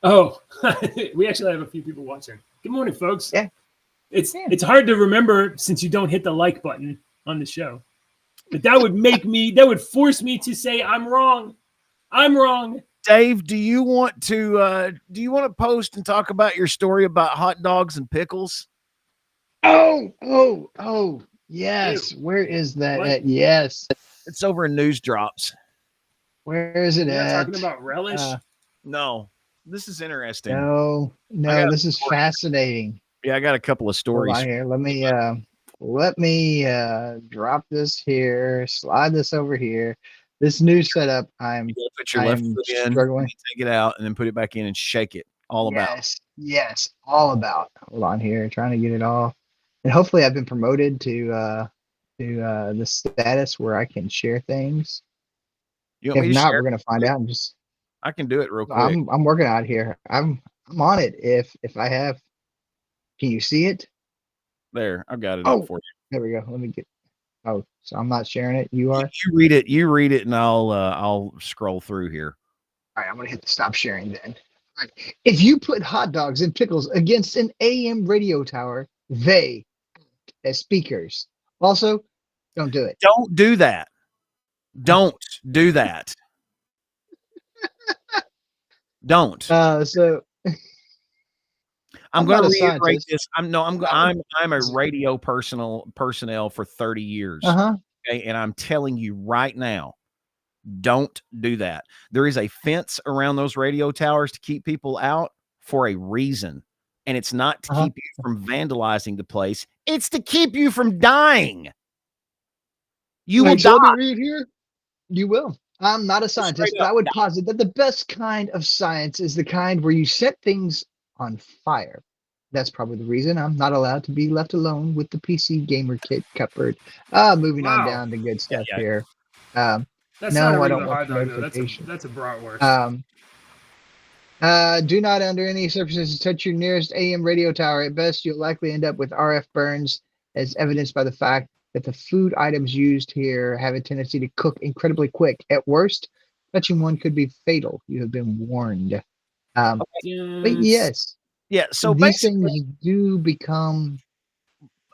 Oh, we actually have a few people watching. Good morning, folks. Yeah. It's hard to remember since you don't hit the like button on the show. But that would force me to say I'm wrong. I'm wrong. Dave, do you want to post and talk about your story about hot dogs and pickles? Oh, yes. Where is that What? at? Yes. It's over in News Drops. Where is it You're not at? talking about relish. No, this is interesting. No, I got this is fascinating. Yeah, I got a couple of Hold stories. on here. Let me drop this here, slide this over here. This new setup, You gotta put your left foot in, struggling. take it out, and then put it back in and shake it. All about. Yes, all about. Hold on here, trying to get it all. And hopefully I've been promoted to the status where I can share things. You want If me to not, share? we're gonna find out. I can do it real quick. I'm working out here. I'm on it. If I have, can you see it? There, I've got it Oh. up for you. There we go. Let me get. Oh, so I'm not sharing it. You are. You read it, and I'll scroll through here. All right, I'm gonna hit the stop sharing then. All right. If you put hot dogs and pickles against an AM radio tower, they act as speakers. Also, don't do it. Don't do that. Don't do that. Don't. So I'm I'm going not to a reiterate scientist. this. I'm a radio personnel for 30 years. Uh-huh. Okay, and I'm telling you right now, don't do that. There is a fence around those radio towers to keep people out for a reason. And it's not to keep you from vandalizing the place. It's to keep you from dying. You will die. Let me read here. You will. I'm not a scientist, but I would posit that the best kind of science is the kind where you set things on fire. That's probably the reason I'm not allowed to be left alone with the PC gamer kit cupboard. Moving on down to good stuff here. That's no, not a I regular don't want hot dog, though. notification. That's a bratwurst. Do not under any circumstances touch your nearest AM radio tower. At best, you'll likely end up with RF burns, as evidenced by the fact that the food items used here have a tendency to cook incredibly quick. At worst, touching one could be fatal. You have been warned. But yes. Yeah. So these things do become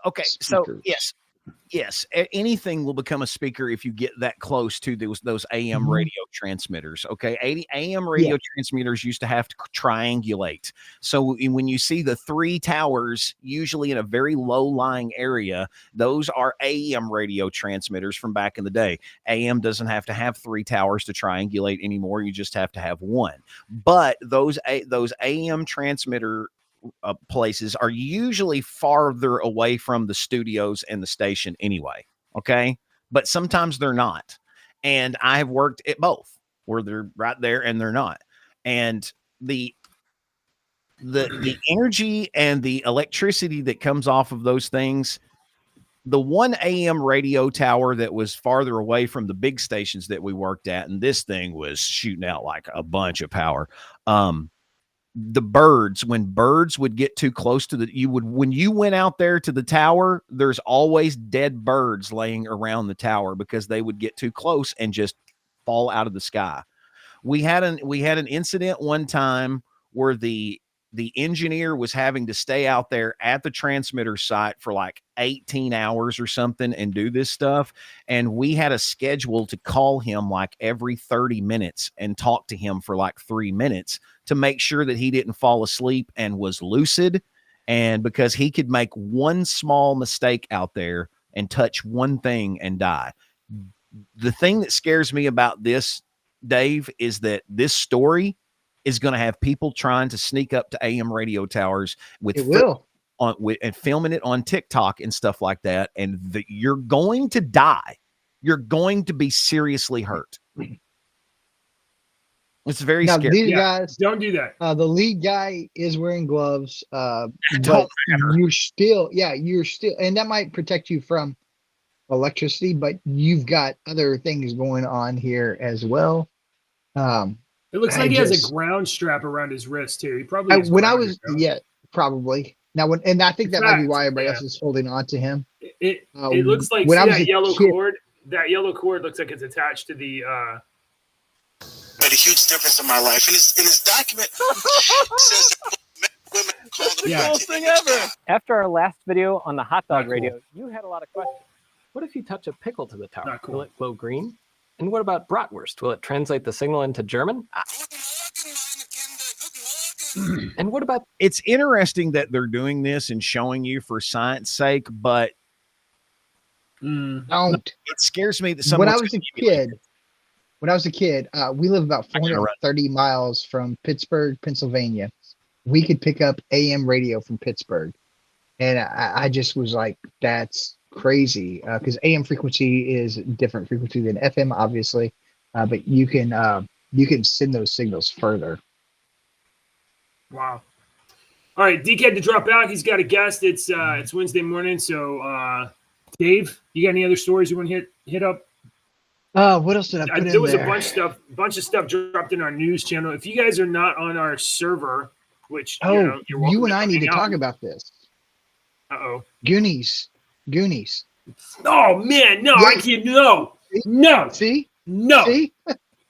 speakers. So yes, anything will become a speaker if you get that close to those AM radio transmitters. Okay, AM radio transmitters used to have to triangulate. So when you see the 3 towers, usually in a very low-lying area, those are AM radio transmitters from back in the day. AM doesn't have to have 3 towers to triangulate anymore. You just have to have 1. But those AM transmitter places are usually farther away from the studios and the station anyway. Okay. But sometimes they're not. And I have worked at both where they're right there and they're not. And the energy and the electricity that comes off of those things, the one AM radio tower that was farther away from the big stations that we worked at, and this thing was shooting out like a bunch of power. The birds, when birds would get too close to when you went out there to the tower, there's always dead birds laying around the tower because they would get too close and just fall out of the sky. We had an incident one time where the engineer was having to stay out there at the transmitter site for like 18 hours or something and do this stuff. And we had a schedule to call him like every 30 minutes and talk to him for like 3 minutes to make sure that he didn't fall asleep and was lucid. And because he could make one small mistake out there and touch one thing and die. The thing that scares me about this, Dave, is that this story is going to have people trying to sneak up to AM radio towers and filming it on TikTok and stuff like that. And you're going to die. You're going to be seriously hurt. It's very scary. These guys don't do that. The lead guy is wearing gloves. Don't But matter. you're still, and that might protect you from electricity, but you've got other things going on here as well. It looks like he has a ground strap around his wrist too. He probably has probably. Now, and I think that might be Fact, why everybody yeah. else is holding on to him. It looks like when I see was that a yellow kid- cord. That yellow cord looks like it's attached to the. Made a huge difference in my life. In his document, it says that men and women call the Yeah. coolest thing ever. After our last video on the hot Not dog cool. radio, you had a lot of questions. What if you touch a pickle to the tower? Not cool. Will it glow green? And what about bratwurst? Will it translate the signal into German? And what about It's interesting that they're doing this and showing you for science sake, but Mm, Don't. it scares me that When someone I was a kid, we live about I can run. 430 miles from Pittsburgh, Pennsylvania. We could pick up AM radio from Pittsburgh, and I just was like, "That's crazy," because AM frequency is a different frequency than FM, obviously, but you can send those signals further. wow. All right, DK had to drop out. He's got a guest. It's Wednesday morning, so Dave, you got any other stories you want to hit up? What else did I put in There was there? a bunch of stuff dropped in our news channel. If you guys are not on our server, which Oh, you're welcome you and I need to hang out. talk about this. Uh-oh. Goonies. Oh man, no, Yeah. I can't. No, See? no, See?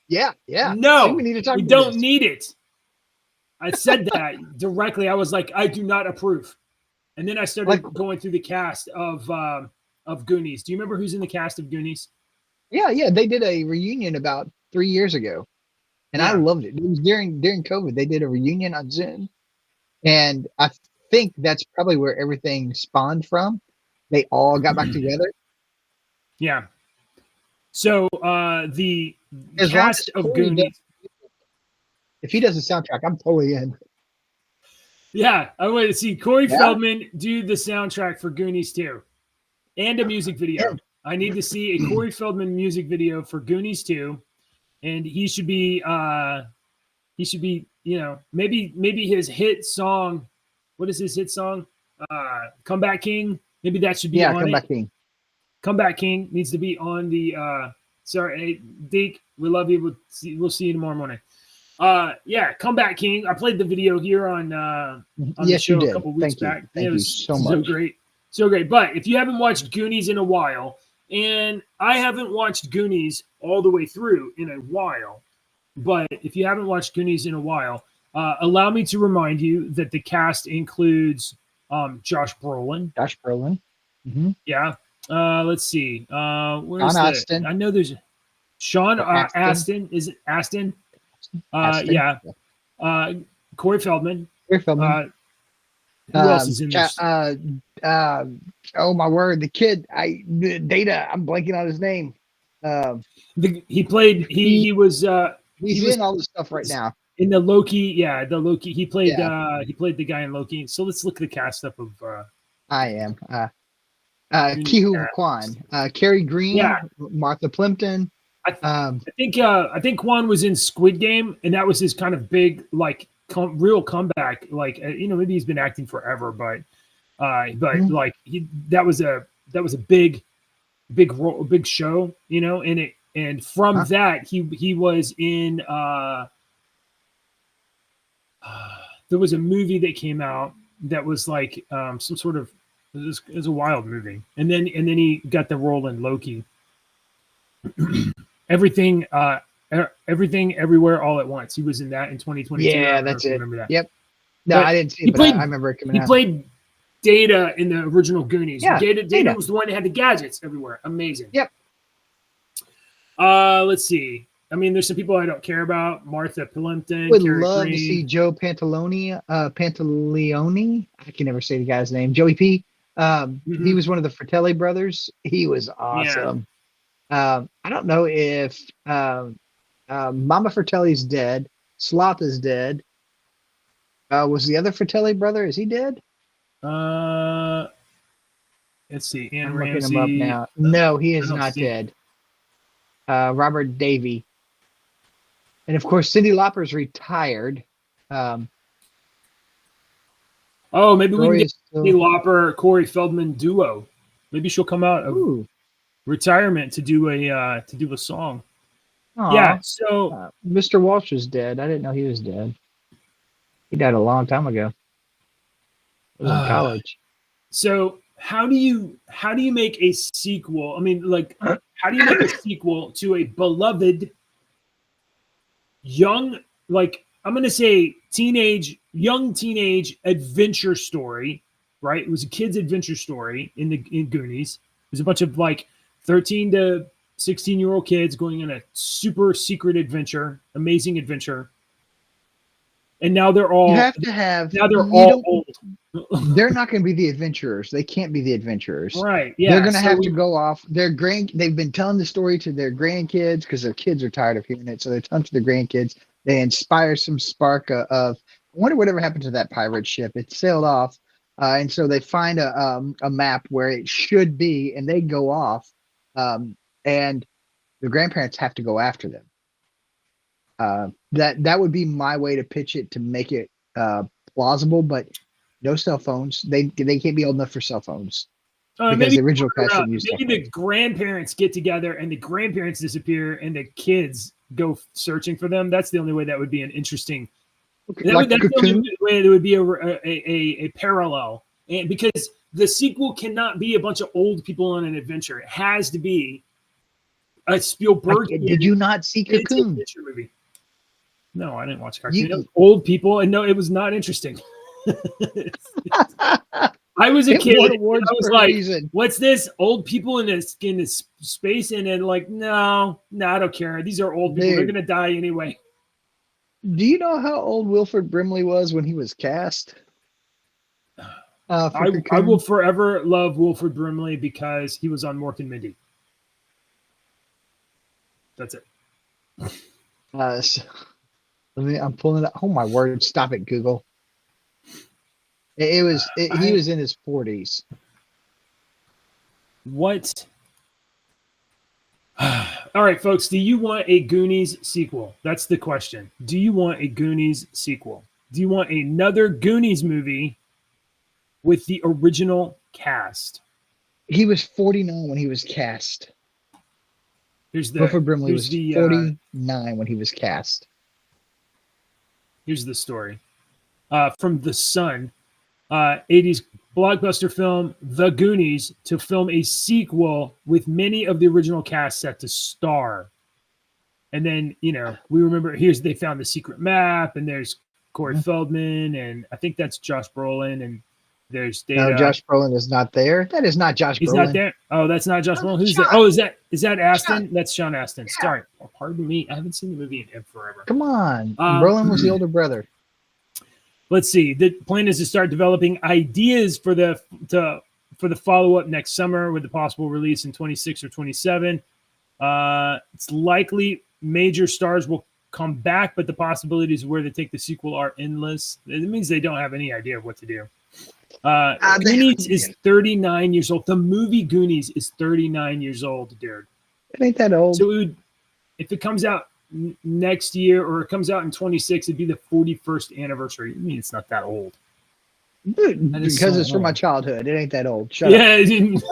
Yeah. no. See, we need to talk We about don't this. need it. I said that directly. I was like, I do not approve. And then I started Like- going through the cast of Goonies. Do you remember who's in the cast of Goonies? Yeah. They did a reunion about 3 years ago, and I Yeah. loved it. It was during COVID. They did a reunion on Zoom, and I think that's probably where everything spawned from. They all got back together. Yeah. So the As long cast as of Corey Goonies. If he does a soundtrack, I'm totally in. Yeah, I want to see Corey Yeah. Feldman do the soundtrack for Goonies 2 and a music video. Yeah. I need to see a Corey Feldman music video for Goonies 2, and he should be, maybe his hit song. What is his hit song? Comeback King. Maybe that should be Yeah, on come it. back King. Comeback King needs to be on the. Sorry, hey, Deke, we love you. We'll see you tomorrow morning. Yeah, Comeback King. I played the video here on the Yes, show you did. a couple weeks Thank you. back. Thank It you was so much. so great. But if you haven't watched Goonies in a while, and I haven't watched Goonies all the way through in a while, but if you haven't watched Goonies in a while, allow me to remind you that the cast includes Josh Brolin. Josh Brolin. Mhm. Yeah. Let's see. Where's Sean the? Astin. I know there's Sean Astin. Astin. Is it Astin? Astin. Yeah. Corey Feldman. Corey Feldman. Who else is in this? Oh my word, the kid. Data. I'm blanking on his name. He played. He was He's He was- in all this stuff right now. in the Loki. Yeah, the Loki. He played. Yeah. He played the guy in Loki. So let's look at the cast up of. I am. Kihu Kwan, Carrie Green, Yeah. Martha Plimpton. I think Quan was in Squid Game, and that was his kind of big real comeback. Maybe he's been acting forever, but Mhm. like that was a big role, big show, and from Huh. that he was in there was a movie that came out that was like some sort of it was a wild movie, and then he got the role in Loki. Everything everywhere all at once. He was in that in 2022. I Yeah, don't know that's if you it. Remember that? Yep. No, But I didn't see he it, but played- I remember it coming He out. played Data in the original Goonies. Yeah, Data Data. was the one that had the gadgets everywhere. Amazing. Yep. Let's see. I mean, there's some people I don't care about. Martha Plimpton. Would Carrie love Green. to see Joe Pantaleone. I can never say the guy's name. Joey P. He Mhm. was one of the Fratelli brothers. He was awesome. I don't know if Mama Fratelli's dead. Sloth is dead. Was the other Fratelli brother? Is he dead? Let's see. Anne I'm Ramsey. looking him up now. No, he is I don't not see- dead. Robert Davey. And of course, Cyndi Lauper's retired. Oh, maybe we can Rory get is still- the Lauper Corey Feldman duo. Maybe she'll come out of Ooh. retirement to do a song. Aw. Yeah. So Mr. Walsh is dead. I didn't know he was dead. He died a long time ago. I was in college. So how do you make a sequel? I mean, like, how do you make a sequel to a beloved young, like, I'm going to say young teenage adventure story, right? It was a kid's adventure story in Goonies. There's a bunch of like 13 to 16-year-old kids going on a super secret adventure, amazing adventure. And now they're all, You have to have. now they're you all don't- old. They're not going to be the adventurers. They can't be the adventurers. Right. Yeah. They're going to so have we- to go off. They've been telling the story to their grandkids because their kids are tired of hearing it. So they're telling to their grandkids. They inspire some spark of. I wonder whatever happened to that pirate ship. It sailed off, and so they find a map where it should be, and they go off, and the grandparents have to go after them. That would be my way to pitch it to make it plausible, but no cell phones. They can't be old enough for cell phones because maybe the original cast didn't use cell maybe the phones. grandparents get together and the grandparents disappear and the kids go searching for them. That's the only way that would be an interesting. Like That's the Cocoon? only way there would be a parallel, and because the sequel cannot be a bunch of old people on an adventure, it has to be a Spielberg. Did you not see Cocoon? adventure movie? No, I didn't watch Cartoon. You- It was old people, and no, it was not interesting. I was a It kid. won And awards I was for a like, reason. "What's this? Old people in this space?" And then like, no, I don't care. These are old people. They're Dude. gonna die anyway. Do you know how old Wilford Brimley was when he was cast? For I Cocoon? will forever love Wilford Brimley because he was on Mork and Mindy. That's it. So- I'm pulling it up. Oh my word! Stop it, Google. He was in his 40s. What? All right, folks. Do you want a Goonies sequel? That's the question. Do you want a Goonies sequel? Do you want another Goonies movie with the original cast? He was 49 when he was cast. Here's the Wilford Brimley here's was the 49 when he was cast. here's the story from The Sun. 80s blockbuster film The Goonies to film a sequel with many of the original cast set to star. And then, we remember they found the secret map, and there's Corey Feldman, and I think that's Josh Brolin, and there's Data. No, Josh Brolin is not there. That is not Josh He's Brolin. not there. Oh, that's not Josh Brolin. Who's that? Oh, is that Aston? That's Sean Astin. Sorry. Oh, pardon me. I haven't seen the movie in forever. Come on. Brolin was the older brother. Let's see. The plan is to start developing ideas for the follow-up next summer with the possible release in 26 or 27. It's likely major stars will come back, but the possibilities of where they take the sequel are endless. It means they don't have any idea of what to do. Goonies is 39 years old. The movie Goonies is 39 years old, dude. It ain't that old. So if it comes out next year or it comes out in 26, it'd be the 41st anniversary. I mean, it's not that old. Dude, That is because so it's from my old. childhood. It ain't that old. Shut up. Yeah. it didn't-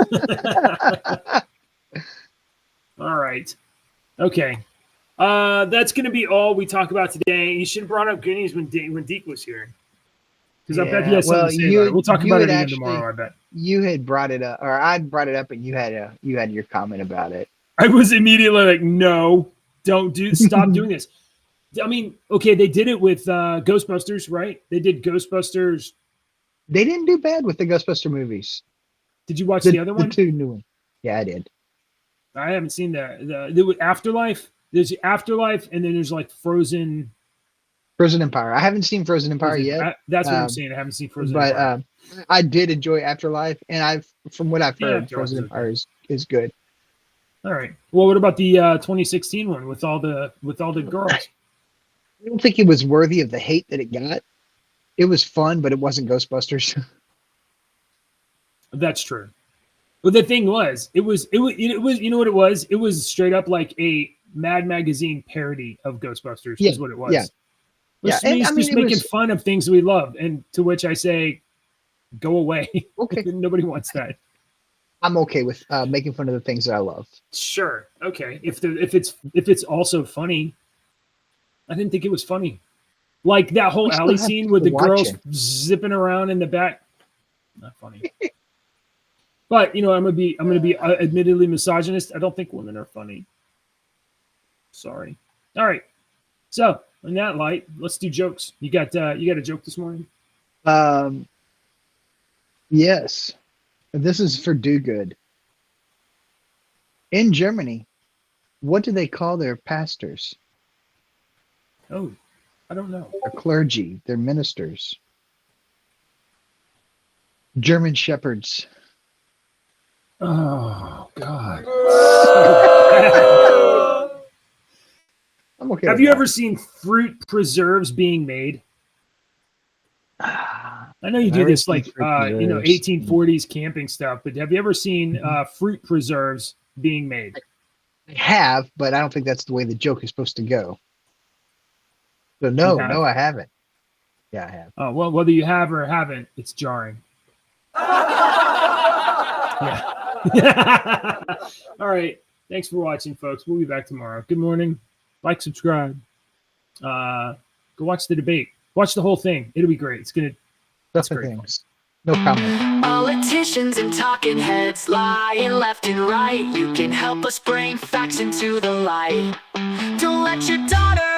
All right. Okay. That's going to be all we talk about today. You should have brought up Goonies when Deke was here. Because I bet he Yeah, has something well, to say about it. We'll talk you about it had again tomorrow, I bet. You had brought it up, or I'd brought it up, and you had your comment about it. I was immediately like, no, stop doing this. I mean, okay, they did it with Ghostbusters, right? They did Ghostbusters. They didn't do bad with the Ghostbuster movies. Did you watch the other one? The two new ones. Yeah, I did. I haven't seen the Afterlife. There's Afterlife, and then there's like Frozen Empire. I haven't seen Frozen Empire yet, That's what I'm saying. I haven't seen Frozen but Empire. I did enjoy Afterlife, and from what I've Yeah, heard, Afterlife's Frozen okay. Empire is good. All right. Well, what about the 2016 one with all the girls? I don't think it was worthy of the hate that it got. It was fun, but it wasn't Ghostbusters. That's true. But the thing was, it was you know what it was? It was straight up like a Mad Magazine parody of Ghostbusters. Yeah, Is what it was. yeah. It's Yeah, and, just I mean, it making was- fun of things we love, and to which I say, go away. Okay. Nobody wants that. I'm okay with making fun of the things that I love. Sure. Okay. If it's also funny, I didn't think it was funny. Like that whole We still alley have scene people with the girls watching. zipping around in the back. Not funny. But I'm gonna be admittedly misogynist. I don't think women are funny. Sorry. All right. So in that light, let's do jokes. You got a joke this morning? Yes. This is for Do Good. In Germany, what do they call their pastors? Oh, I don't know. Their clergy, their ministers. German shepherds. Oh God. I'm okay. Have with you that. ever seen fruit preserves being made? I know you do Never this seen like fruit preserves. 1840s camping stuff, but have you ever seen fruit preserves being made? I have, but I don't think that's the way the joke is supposed to go. So You no, have? I haven't. Yeah, I have. Oh, well, whether you have or haven't, it's jarring. Yeah. All right. Thanks for watching, folks. We'll be back tomorrow. Good morning. Like, subscribe. Go watch the debate. Watch the whole thing. It'll be great. That's Stuff and great. things. No comment. Politicians and talking heads lying left and right. You can help us bring facts into the light. Don't let your daughter